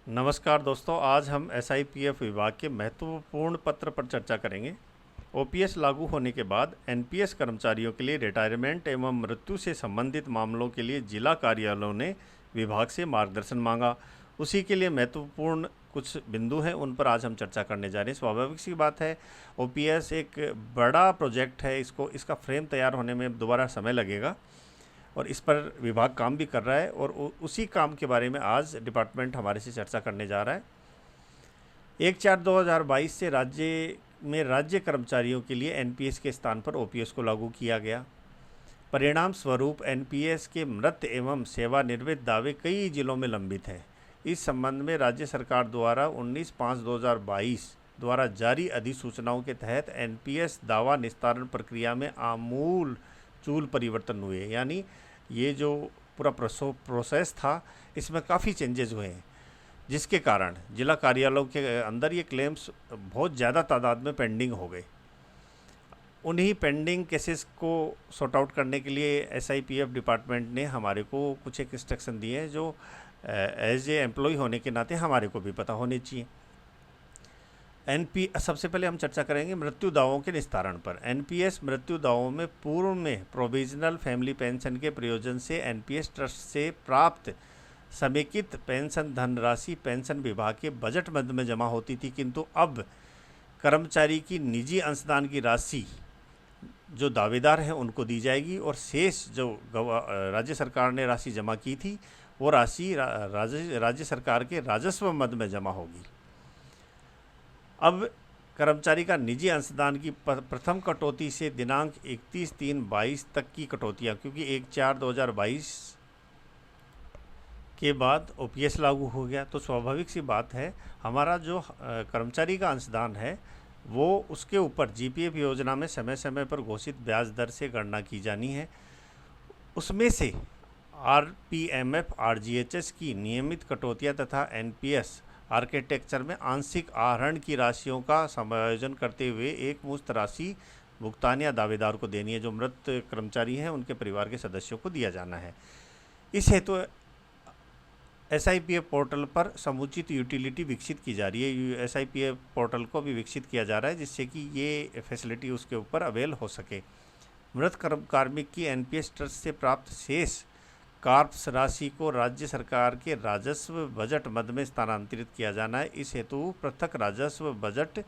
नमस्कार दोस्तों, आज हम एसआईपीएफ विभाग के महत्वपूर्ण पत्र पर चर्चा करेंगे। ओपीएस लागू होने के बाद एनपीएस कर्मचारियों के लिए रिटायरमेंट एवं मृत्यु से संबंधित मामलों के लिए जिला कार्यालयों ने विभाग से मार्गदर्शन मांगा। उसी के लिए महत्वपूर्ण कुछ बिंदु हैं, उन पर आज हम चर्चा करने जा रहे हैं। स्वाभाविक सी बात है, ओपीएस एक बड़ा प्रोजेक्ट है, इसका फ्रेम तैयार होने में दोबारा समय लगेगा और इस पर विभाग काम भी कर रहा है और उसी काम के बारे में आज डिपार्टमेंट हमारे से चर्चा करने जा रहा है। 1/4/2022 से राज्य कर्मचारियों के लिए एनपीएस के स्थान पर ओपीएस को लागू किया गया। परिणाम स्वरूप एनपीएस के मृत एवं सेवानिवृत्त दावे कई जिलों में लंबित हैं। इस संबंध में राज्य सरकार द्वारा 19/5/2022 द्वारा जारी अधिसूचनाओं के तहत एनपीएस दावा निस्तारण प्रक्रिया में आमूल चूल परिवर्तन हुए। यानी ये जो पूरा प्रोसेस था, इसमें काफ़ी चेंजेस हुए हैं, जिसके कारण जिला कार्यालयों के अंदर ये क्लेम्स बहुत ज़्यादा तादाद में पेंडिंग हो गए। उन्हीं पेंडिंग केसेस को सॉर्ट आउट करने के लिए एसआईपीएफ डिपार्टमेंट ने हमारे को कुछ एक इंस्ट्रक्शन दिए हैं, जो एज ए एम्प्लॉय होने के नाते हमारे को भी पता होने चाहिए। सबसे पहले हम चर्चा करेंगे मृत्यु दावों के निस्तारण पर। एनपीएस मृत्यु दावों में पूर्व में प्रोविजनल फैमिली पेंशन के प्रयोजन से एनपीएस ट्रस्ट से प्राप्त समेकित पेंशन धनराशि पेंशन विभाग के बजट मद में जमा होती थी, किंतु अब कर्मचारी की निजी अंशदान की राशि जो दावेदार हैं उनको दी जाएगी और शेष जो राज्य सरकार ने राशि जमा की थी वो राशि राज्य सरकार के राजस्व मद में जमा होगी। अब कर्मचारी का निजी अंशदान की प्रथम कटौती से दिनांक 31/3/22 तक की कटौतियाँ, क्योंकि 1/4/2022 के बाद ओपीएस लागू हो गया, तो स्वाभाविक सी बात है हमारा जो कर्मचारी का अंशदान है वो उसके ऊपर जीपीएफ योजना में समय समय पर घोषित ब्याज दर से गणना की जानी है। उसमें से आरपीएमएफ आरजीएचएस की नियमित कटौतियाँ तथा एनपीएस आर्किटेक्चर में आंशिक आहरण की राशियों का समायोजन करते हुए एक मुश्त राशि भुगतान या दावेदार को देनी है, जो मृत कर्मचारी हैं उनके परिवार के सदस्यों को दिया जाना है। इस हेतु एसआईपीएफ पोर्टल पर समुचित यूटिलिटी विकसित की जा रही है। एसआईपीएफ पोर्टल को भी विकसित किया जा रहा है जिससे कि ये फैसिलिटी उसके ऊपर अवेल हो सके। मृत कार्मिक की एनपीएस ट्रस्ट से प्राप्त शेष कार्प्स राशि को राज्य सरकार के राजस्व बजट मद में स्थानांतरित किया जाना है। इस हेतु पृथक राजस्व बजट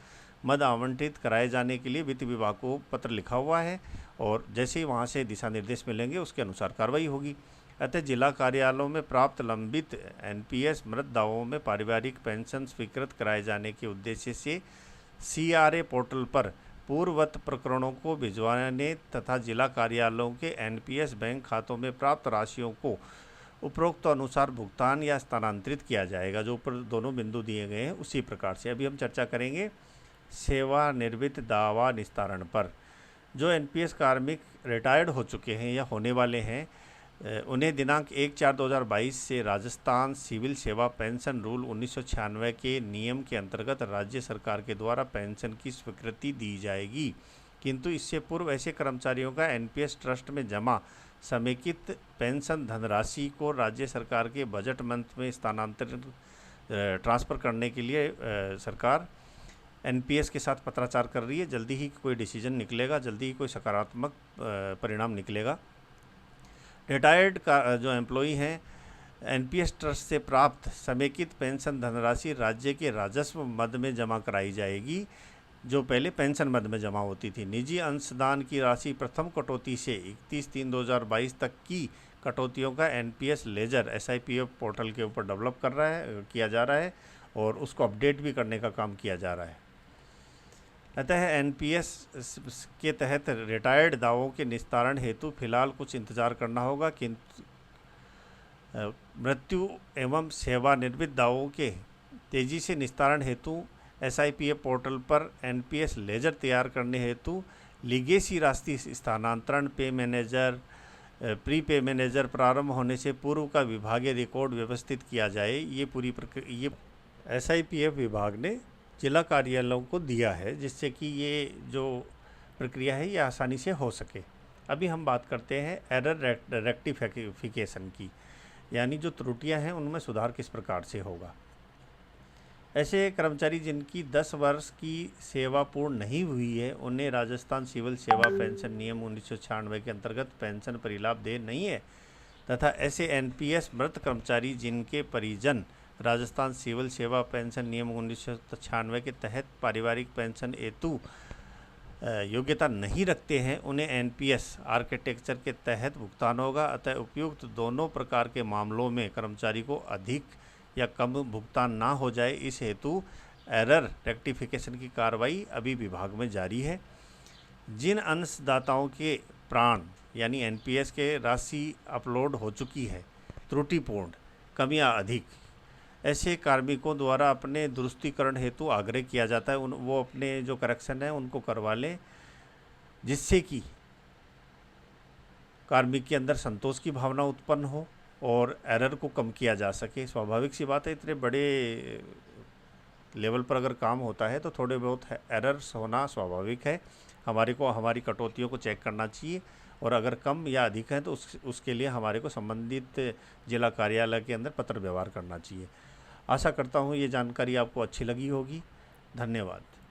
मद आवंटित कराए जाने के लिए वित्त विभाग को पत्र लिखा हुआ है और जैसे ही वहाँ से दिशा निर्देश मिलेंगे उसके अनुसार कार्रवाई होगी। अतः जिला कार्यालयों में प्राप्त लंबित एनपीएस मृत दावों में पारिवारिक पेंशन स्वीकृत कराए जाने के उद्देश्य से सीआरए पोर्टल पर पूर्ववत प्रकरणों को भिजवाने तथा जिला कार्यालयों के एनपीएस बैंक खातों में प्राप्त राशियों को उपरोक्त अनुसार भुगतान या स्थानांतरित किया जाएगा। जो ऊपर दोनों बिंदु दिए गए हैं उसी प्रकार से अभी हम चर्चा करेंगे सेवानिवृत्त दावा निस्तारण पर। जो एनपीएस कार्मिक रिटायर्ड हो चुके हैं या होने वाले हैं, उन्हें दिनांक 1/4/2022 से राजस्थान सिविल सेवा पेंशन रूल 1996 के नियम के अंतर्गत राज्य सरकार के द्वारा पेंशन की स्वीकृति दी जाएगी, किंतु इससे पूर्व ऐसे कर्मचारियों का एनपीएस ट्रस्ट में जमा समेकित पेंशन धनराशि को राज्य सरकार के बजट मंथ में स्थानांतरित ट्रांसफ़र करने के लिए सरकार एनपीएस के साथ पत्राचार कर रही है। जल्दी ही कोई डिसीजन निकलेगा, जल्दी ही कोई सकारात्मक परिणाम निकलेगा। रिटायर्ड का जो एम्प्लॉई हैं, एनपीएस ट्रस्ट से प्राप्त समेकित पेंशन धनराशि राज्य के राजस्व मद में जमा कराई जाएगी, जो पहले पेंशन मद में जमा होती थी। निजी अंशदान की राशि प्रथम कटौती से 31/3/2022 तक की कटौतियों का एनपीएस लेजर एसआईपीएफ पोर्टल के ऊपर डेवलप किया जा रहा है और उसको अपडेट भी करने का काम किया जा रहा है। अतः एनपीएस के तहत रिटायर्ड दावों के निस्तारण हेतु फिलहाल कुछ इंतज़ार करना होगा, किंतु मृत्यु एवं सेवानिवृत्त दावों के तेज़ी से निस्तारण हेतु एसआईपीएफ पोर्टल पर एनपीएस लेजर तैयार करने हेतु लीगेसी राशि स्थानांतरण प्री पे मैनेजर प्रारंभ होने से पूर्व का विभागीय रिकॉर्ड व्यवस्थित किया जाए। ये पूरी ये एसआईपीएफ विभाग ने जिला कार्यालयों को दिया है, जिससे कि ये जो प्रक्रिया है ये आसानी से हो सके। अभी हम बात करते हैं एरर रेक्टिफिकेशन की, यानी जो त्रुटियां हैं उनमें सुधार किस प्रकार से होगा। ऐसे कर्मचारी जिनकी 10 वर्ष की सेवा पूर्ण नहीं हुई है उन्हें राजस्थान सिविल सेवा पेंशन नियम 1996 के अंतर्गत पेंशन परिलाभ दे नहीं है तथा ऐसे एनपीएस मृत कर्मचारी जिनके परिजन राजस्थान सिविल सेवा पेंशन नियम 1996 के तहत पारिवारिक पेंशन हेतु योग्यता नहीं रखते हैं उन्हें एनपीएस आर्किटेक्चर के तहत भुगतान होगा। अतः उपयुक्त दोनों प्रकार के मामलों में कर्मचारी को अधिक या कम भुगतान ना हो जाए इस हेतु एरर रेक्टिफिकेशन की कार्रवाई अभी विभाग में जारी है। जिन अंशदाताओं के प्राण यानी एनपीएस के राशि अपलोड हो चुकी है त्रुटिपूर्ण कम या अधिक, ऐसे कार्मिकों द्वारा अपने दुरुस्तीकरण हेतु आग्रह किया जाता है वो अपने जो करेक्शन है उनको करवा लें, जिससे कि कार्मिक के अंदर संतोष की भावना उत्पन्न हो और एरर को कम किया जा सके। स्वाभाविक सी बात है, इतने बड़े लेवल पर अगर काम होता है तो थोड़े बहुत एरर्स होना स्वाभाविक है। हमारे को हमारी कटौतियों को चेक करना चाहिए और अगर कम या अधिक है तो उसके लिए हमारे को संबंधित जिला कार्यालय के अंदर पत्र व्यवहार करना चाहिए। आशा करता हूँ ये जानकारी आपको अच्छी लगी होगी। धन्यवाद।